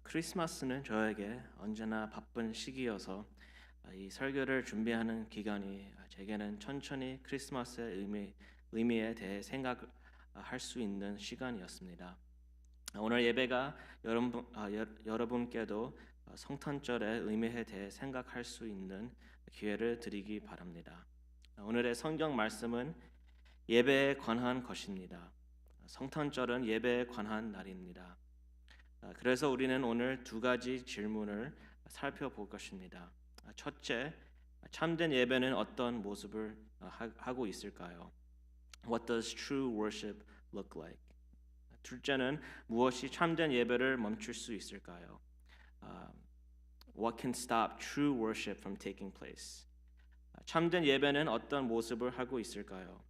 크리스마스는 저에게 언제나 바쁜 시기여서 이 설교를 준비하는 기간이 제게는 천천히 크리스마스의 의미에 대해 생각할 수 있는 시간이었습니다. 오늘 예배가 여러분께도 성탄절의 의미에 대해 생각할 수 있는 기회를 드리기 바랍니다. 오늘의 성경 말씀은 예배에 관한 것입니다. 성탄절은 예배에 관한 날입니다. 그래서 우리는 오늘 두 가지 질문을 살펴볼 것입니다. 첫째, 참된 예배는 어떤 모습을 하고 있을까요? What does true worship look like? 둘째는 무엇이 참된 예배를 멈출 수 있을까요? What can stop true worship from taking place? 참된 예배는 어떤 모습을 하고 있을까요?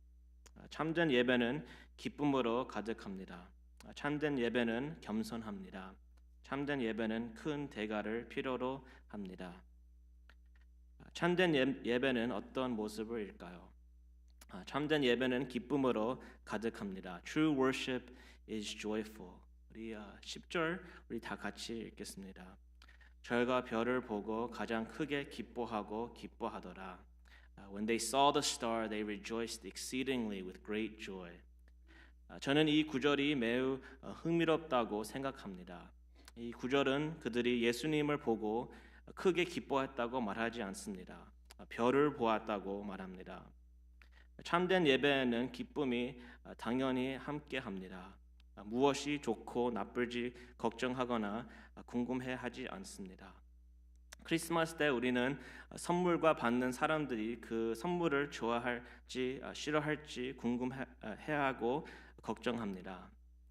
참된 예배는 기쁨으로 가득합니다. 참된 예배는 겸손합니다. 참된 예배는 큰 대가를 필요로 합니다. 참된 예배는 어떤 모습일까요? 참된 예배는 기쁨으로 가득합니다. True worship is joyful. 우리 10절 우리 다 같이 읽겠습니다. 절과 별을 보고 가장 크게 기뻐하고 기뻐하더라. When they saw the star, they rejoiced exceedingly with great joy. 저는 이 구절이 매우 흥미롭다고 생각합니다. 이 구절은 그들이 예수님을 보고 크게 기뻐했다고 말하지 않습니다. 별을 보았다고 말합니다. 참된 예배에는 기쁨이 당연히 함께합니다. 무엇이 좋고 나쁠지 걱정하거나 궁금해하지 않습니다. 크리스마스 때 우리는 선물과 받는 사람들이 그 선물을 좋아할지 싫어할지 궁금해하고 걱정합니다.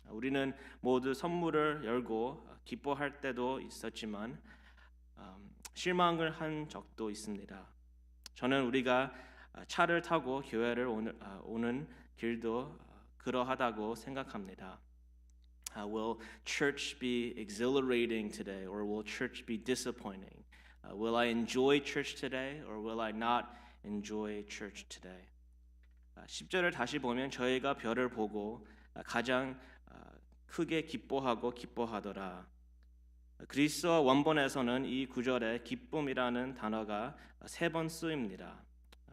우리는 모두 선물을 열고 기뻐할 때도 있었지만 실망을 한 적도 있습니다. 저는 우리가 차를 타고 교회를 오는 길도 그러하다고 생각합니다. Will church be exhilarating today, or will church be disappointing? Will I enjoy church today, or will I not enjoy church today? 10절을 다시 보면 저희가 별을 보고 가장 크게 기뻐하고 기뻐하더라. 그리스어 원본에서는 이 구절에 기쁨이라는 단어가 3번 쓰입니다.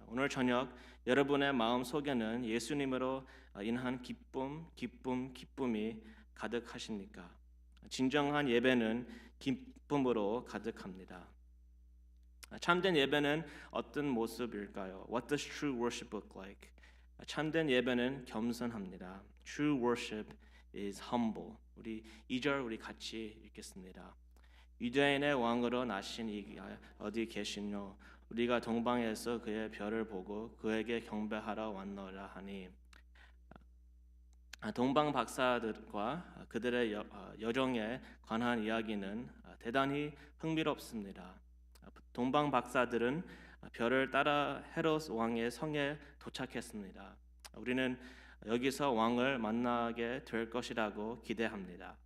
오늘 저녁 여러분의 마음 속에는 예수님으로 인한 기쁨이 가득하십니까? 진정한 예배는 기쁨으로 가득합니다. 참된 예배는 어떤 모습일까요? What does true worship look like? 참된 예배는 겸손합니다. True worship is humble. 우리 2절 우리 같이 읽겠습니다. 유대인의 왕으로 나신 이 어디 계시뇨? 우리가 동방에서 그의 별을 보고 그에게 경배하러 왔노라 하니. 동방 박사들과 그들의 여정에 관한 이야기는 대단히 흥미롭습니다. 동방 박사들은 별을 따라 헤롯 왕의 성에 도착했습니다. 우리는 여기서 왕을 만나게 될 것이라고 기대합니다.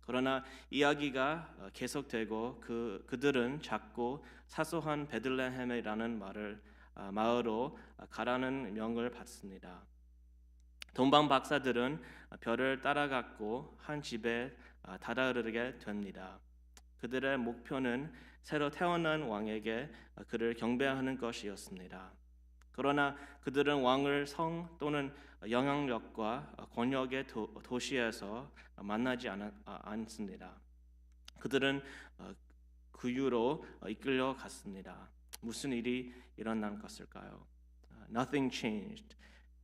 그러나 이야기가 계속되고 그들은 작고 사소한 베들레헴이라는 마을로 가라는 명을 받습니다. 동방 박사들은 별을 따라갔고 한 집에 다다르게 됩니다. 그들의 목표는 새로 태어난 왕에게 그를 경배하는 것이었습니다. 그러나 그들은 왕을 성 또는 영향력과 권력의 도시에서 만나지 않습니다. 그들은 구유로 이끌려 갔습니다. 무슨 일이 일어난 것일까요? Nothing changed.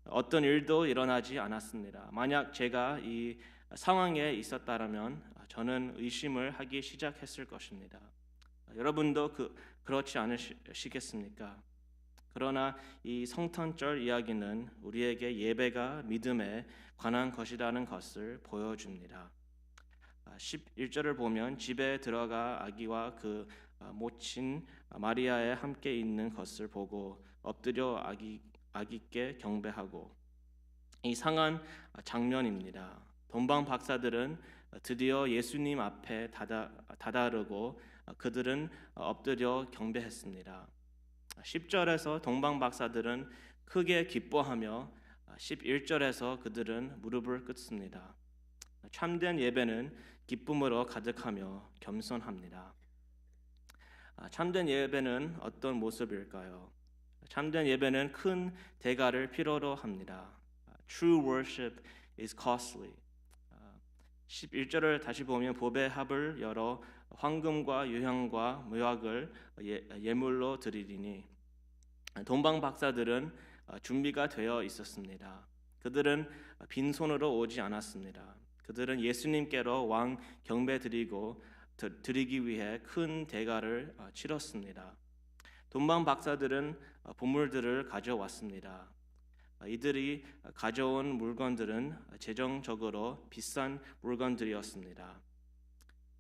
어떤 일도 일어나지 않았습니다. 만약 제가 이 상황에 있었다면 저는 의심을 하기 시작했을 것입니다. 여러분도 그렇지 않으시겠습니까? 그러나 이 성탄절 이야기는 우리에게 예배가 믿음에 관한 것이라는 것을 보여줍니다. 11절을 보면 집에 들어가 아기와 그 모친 마리아에 함께 있는 것을 보고 엎드려 아기께 경배하고, 이상한 장면입니다. 동방 박사들은 드디어 예수님 앞에 다다르고 그들은 엎드려 경배했습니다. 10절에서 동방 박사들은 크게 기뻐하며 11절에서 그들은 무릎을 꿇습니다. 참된 예배는 기쁨으로 가득하며 겸손합니다. 참된 예배는 어떤 모습일까요? 참된 예배는 큰 대가를 필요로 합니다. True worship is costly. 11절을 다시 보면 보배 합을 열어 황금과 유향과 묘약을 예물로 드리리니 동방 박사들은 준비가 되어 있었습니다. 그들은 빈손으로 오지 않았습니다. 그들은 예수님께로 왕 경배 드리기 위해 큰 대가를 치렀습니다. 동방 박사들은 보물들을 가져왔습니다. 이들이 가져온 물건들은 재정적으로 비싼 물건들이었습니다.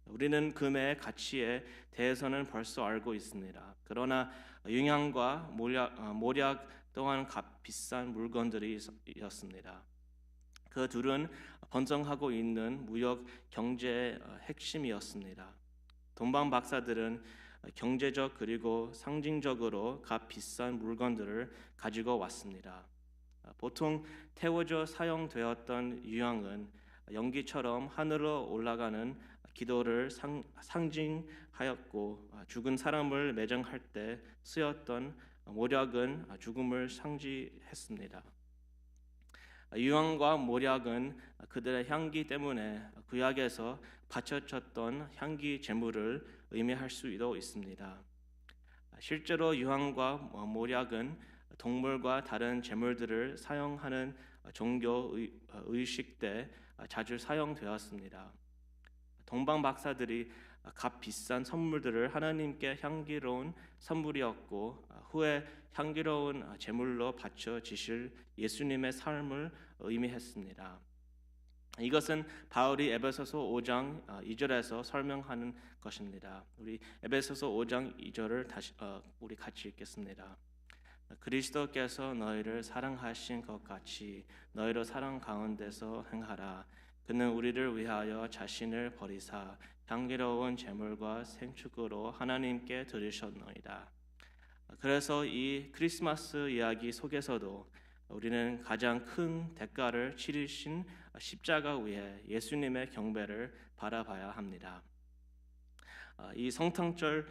우리는 금의 가치에 대해서는 벌써 알고 있습니다. 그러나 유향과 모략 또한 비싼 물건들이었습니다. 그 둘은 번성하고 있는 무역 경제의 핵심이었습니다. 동방 박사들은 경제적 그리고 상징적으로 값 비싼 물건들을 가지고 왔습니다. 보통 태워져 사용되었던 유향은 연기처럼 하늘로 올라가는 기도를 상징하였고 죽은 사람을 매장할 때 쓰였던 모략은 죽음을 상징했습니다. 유향과 모략은 그들의 향기 때문에 구약에서 바쳐졌던 향기 제물을 의미할 수도 있습니다. 실제로 유향과 모략은 동물과 다른 제물들을 사용하는 종교 의식 때 자주 사용되었습니다. 동방 박사들이 값 비싼 선물들을 하나님께 향기로운 선물이었고 후에 향기로운 제물로 바쳐 지실 예수님의 삶을 의미했습니다. 이것은 바울이 에베소서 5장 2절에서 설명하는 것입니다. 우리 에베소서 5장 2절을 다시 우리 같이 읽겠습니다. 그리스도께서 너희를 사랑하신 것 같이 너희로 사랑 가운데서 행하라. 그는 우리를 위하여 자신을 버리사 향기로운 제물과 생축으로 하나님께 드리셨노이다. 그래서 이 크리스마스 이야기 속에서도 우리는 가장 큰 대가를 치르신 십자가 위에 예수님의 경배를 바라봐야 합니다. 이 성탄절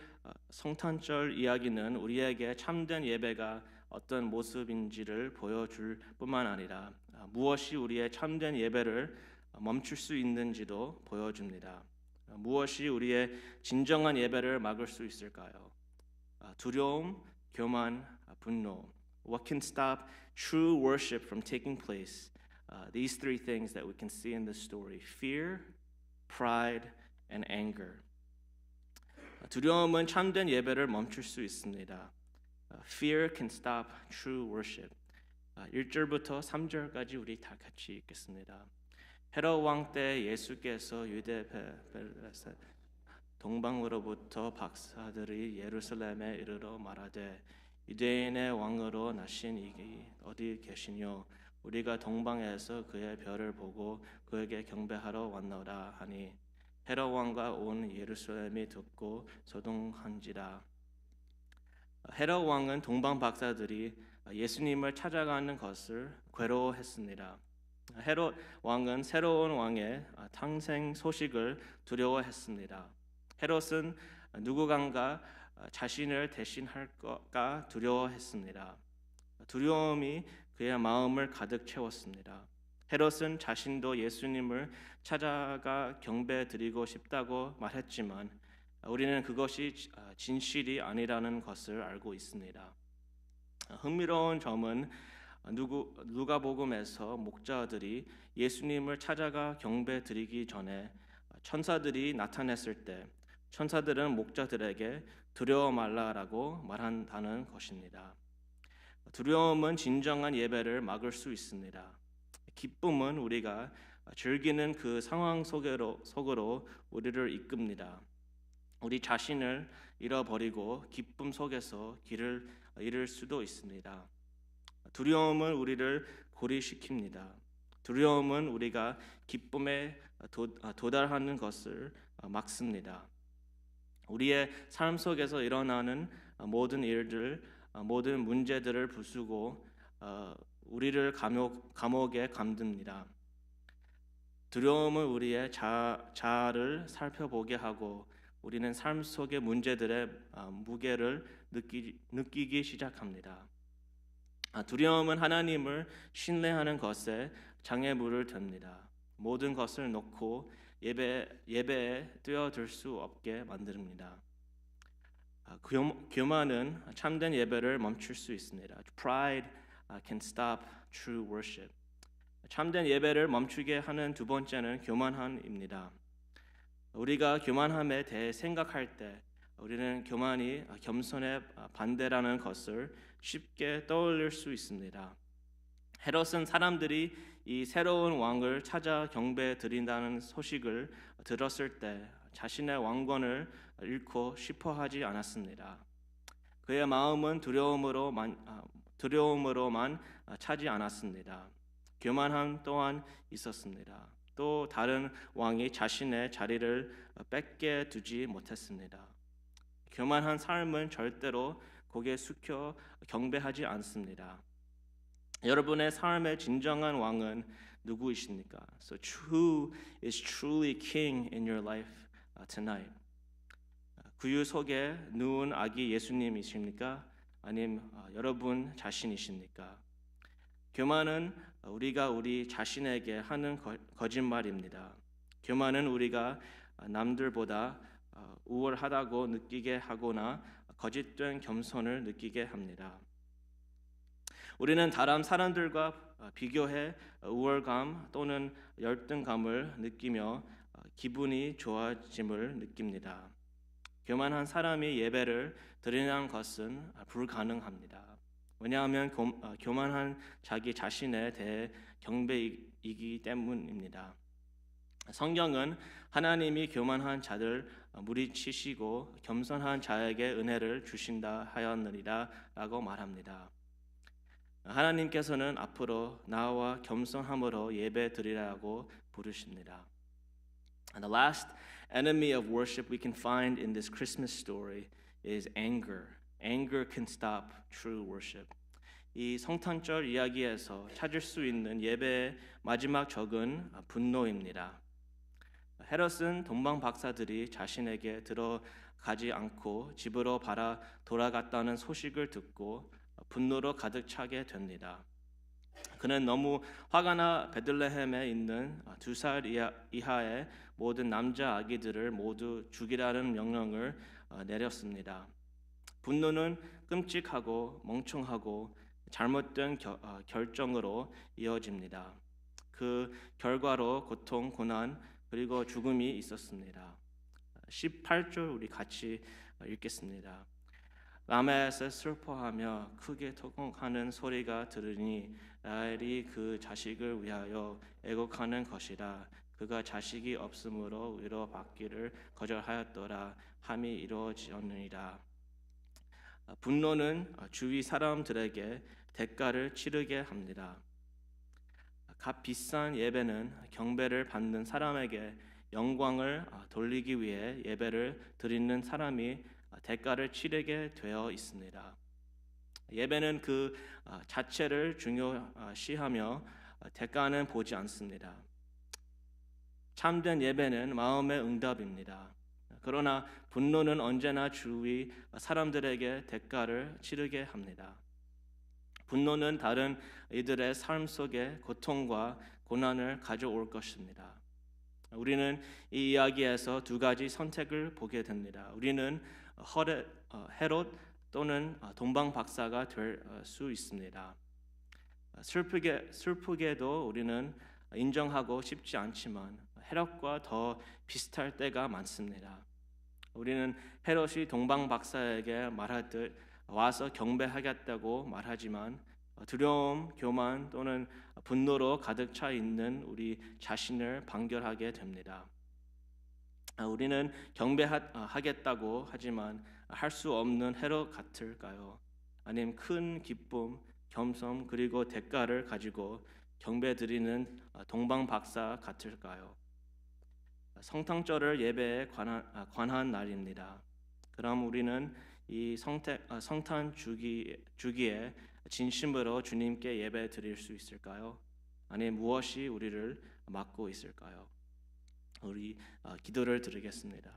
이야기는 우리에게 참된 예배가 어떤 모습인지를 보여줄 뿐만 아니라 무엇이 우리의 참된 예배를 멈출 수 있는지도 보여줍니다. 무엇이 우리의 진정한 예배를 막을 수 있을까요? 두려움, 교만, 분노. What can stop true worship from taking place? These three things that we can see in this story: fear, pride, and anger. 두려움은 참된 예배를 멈출 수 있습니다. Fear can stop true worship. 1절부터 3절까지 우리 다 같이 읽겠습니다. 헤롯 왕 때 예수께서 유대 동방으로부터 박사들이 예루살렘에 이르러 말하되 유대인의 왕으로 나신 이기 어디 계시뇨? 우리가 동방에서 그의 별을 보고 그에게 경배하러 왔노라 하니 헤롯 왕과 온 예루살렘이 듣고 소동한지라. 헤롯 왕은 동방 박사들이 예수님을 찾아가는 것을 괴로워했습니다. 헤롯 왕은 새로운 왕의 탄생 소식을 두려워했습니다. 헤롯은 누구간가 자신을 대신할까 두려워했습니다. 두려움이 그의 마음을 가득 채웠습니다. 헤롯은 자신도 예수님을 찾아가 경배드리고 싶다고 말했지만 우리는 그것이 진실이 아니라는 것을 알고 있습니다. 흥미로운 점은 누가복음에서 목자들이 예수님을 찾아가 경배드리기 전에 천사들이 나타났을 때 천사들은 목자들에게 두려워 말라라고 말한다는 것입니다. 두려움은 진정한 예배를 막을 수 있습니다. 기쁨은 우리가 즐기는 그 상황 속으로 우리를 이끕니다. 우리 자신을 잃어버리고 기쁨 속에서 길을 잃을 수도 있습니다. 두려움은 우리를 고립시킵니다. 두려움은 우리가 기쁨에 도달하는 것을 막습니다. 우리의 삶 속에서 일어나는 모든 일들, 모든 문제들을 부수고 우리를 감옥에 감듭니다. 두려움은 우리의 자아를 살펴보게 하고 우리는 삶 속의 문제들의 무게를 느끼기 시작합니다. 두려움은 하나님을 신뢰하는 것에 장애물을 듭니다. 모든 것을 놓고 예배에 뛰어들 수 없게 만듭니다. 교만은 참된 예배를 멈출 수 있습니다. Pride can stop true worship. 참된 예배를 멈추게 하는 두 번째는 교만함입니다. 우리가 교만함에 대해 생각할 때 우리는 교만이 겸손의 반대라는 것을 쉽게 떠올릴 수 있습니다. 헤롯은 사람들이 이 새로운 왕을 찾아 경배 드린다는 소식을 들었을 때 자신의 왕권을 잃고 싶어 하지 않았습니다. 그의 마음은 두려움으로만 차지 않았습니다. 교만함 또한 있었습니다. 또 다른 왕이 자신의 자리를 뺏게 두지 못했습니다. 교만한 삶은 절대로 고개 숙여 경배하지 않습니다. 여러분의 삶의 진정한 왕은 누구이십니까? So who is truly king in your life tonight? 구유 속에 누운 아기 예수님이십니까? 아님 여러분 자신이십니까? 교만은 우리가 우리 자신에게 하는 거짓말입니다. 교만은 우리가 남들보다 우월하다고 느끼게 하거나 거짓된 겸손을 느끼게 합니다. 우리는 다른 사람들과 비교해 우월감 또는 열등감을 느끼며 기분이 좋아짐을 느낍니다. 교만한 사람이 예배를 드리는 것은 불가능합니다. 왜냐하면 교만한 자기 자신에 대해 경배이기 때문입니다. 성경은 하나님이 교만한 자들 무리치시고 겸손한 자에게 은혜를 주신다 하였느니라 라고 말합니다. 하나님께서는 앞으로 나와 겸손함으로 예배 드리라고 부르십니다. And the last enemy of worship we can find in this Christmas story is anger. Anger can stop true worship. 이 성탄절 이야기에서 찾을 수 있는 예배의 마지막 적은 분노입니다. 헤롯은 동방 박사들이 자신에게 들어가지 않고 집으로 돌아갔다는 소식을 듣고 분노로 가득 차게 됩니다. 그는 너무 화가 나 베들레헴에 있는 2살 이하의 모든 남자 아기들을 모두 죽이라는 명령을 내렸습니다. 분노는 끔찍하고 멍청하고 잘못된 결정으로 이어집니다. 그 결과로 고통, 고난 그리고 죽음이 있었습니다. 18절 우리 같이 읽겠습니다. 라마에서 슬퍼하며 크게 토공하는 소리가 들으니 라헬이 그 자식을 위하여 애곡하는 것이라. 그가 자식이 없으므로 위로받기를 거절하였더라 함이 이루어지었느니라. 분노는 주위 사람들에게 대가를 치르게 합니다. 값 비싼 예배는 경배를 받는 사람에게 영광을 돌리기 위해 예배를 드리는 사람이 대가를 치르게 되어 있습니다. 예배는 그 자체를 중요시하며 대가는 보지 않습니다. 참된 예배는 마음의 응답입니다. 그러나 분노는 언제나 주위 사람들에게 대가를 치르게 합니다. 분노는 다른 이들의 삶 속에 고통과 고난을 가져올 것입니다. 우리는 이 이야기에서 두 가지 선택을 보게 됩니다. 우리는 헤롯 또는 동방 박사가 될 수 있습니다. 슬프게도 우리는 인정하고 싶지 않지만 헤롯과 더 비슷할 때가 많습니다. 우리는 헤롯이 동방 박사에게 말하듯 와서 경배하겠다고 말하지만 두려움, 교만 또는 분노로 가득 차 있는 우리 자신을 판결하게 됩니다. 우리는 경배하겠다고 하지만 할 수 없는 헤롯 같을까요? 아니면 큰 기쁨, 겸손 그리고 대가를 가지고 경배드리는 동방 박사 같을까요? 성탄절을 예배에 관한 날입니다. 그럼 우리는 이 성탄 주기에 진심으로 주님께 예배 드릴 수 있을까요? 아니 무엇이 우리를 맡고 있을까요? 우리 기도를 드리겠습니다.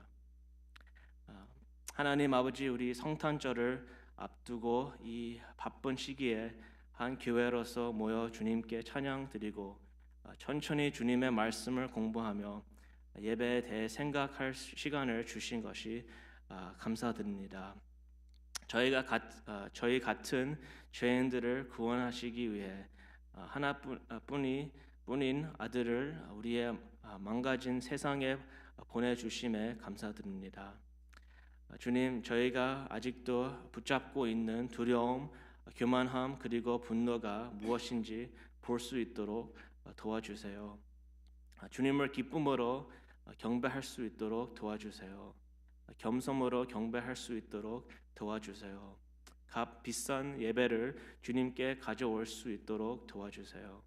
하나님 아버지, 우리 성탄절을 앞두고 이 바쁜 시기에 한 교회로서 모여 주님께 찬양 드리고 천천히 주님의 말씀을 공부하며 예배에 대해 생각할 시간을 주신 것이 감사드립니다. 저희 같은 죄인들을 구원하시기 위해 하나뿐인 아들을 우리의 망가진 세상에 보내주심에 감사드립니다. 주님, 저희가 아직도 붙잡고 있는 두려움, 교만함 그리고 분노가 무엇인지 볼 수 있도록 도와주세요. 주님을 기쁨으로 경배할 수 있도록 도와주세요. 겸손으로 경배할 수 있도록 도와주세요. 값 비싼 예배를 주님께 가져올 수 있도록 도와주세요.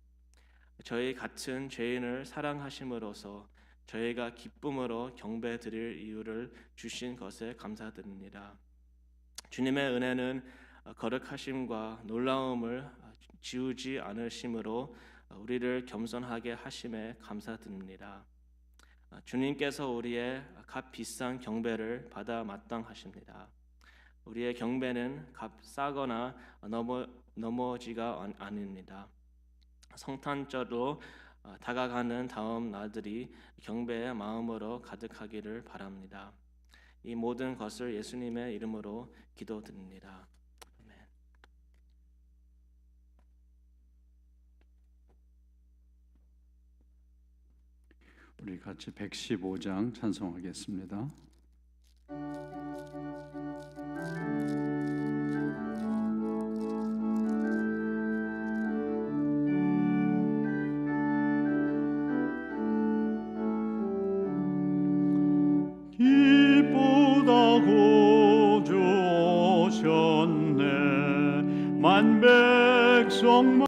저희 같은 죄인을 사랑하심으로써 저희가 기쁨으로 경배 드릴 이유를 주신 것에 감사드립니다. 주님의 은혜는 거룩하심과 놀라움을 지우지 않으심으로 우리를 겸손하게 하심에 감사드립니다. 주님께서 우리의 값 비싼 경배를 받아 마땅하십니다. 우리의 경배는 값 싸거나 넘어지가 아닙니다. 성탄절로 다가가는 다음 날들이 경배의 마음으로 가득하기를 바랍니다. 이 모든 것을 예수님의 이름으로 기도드립니다. 아멘. 우리 같이 115장 찬송하겠습니다. 기쁘다고 주 오셨네 만 백성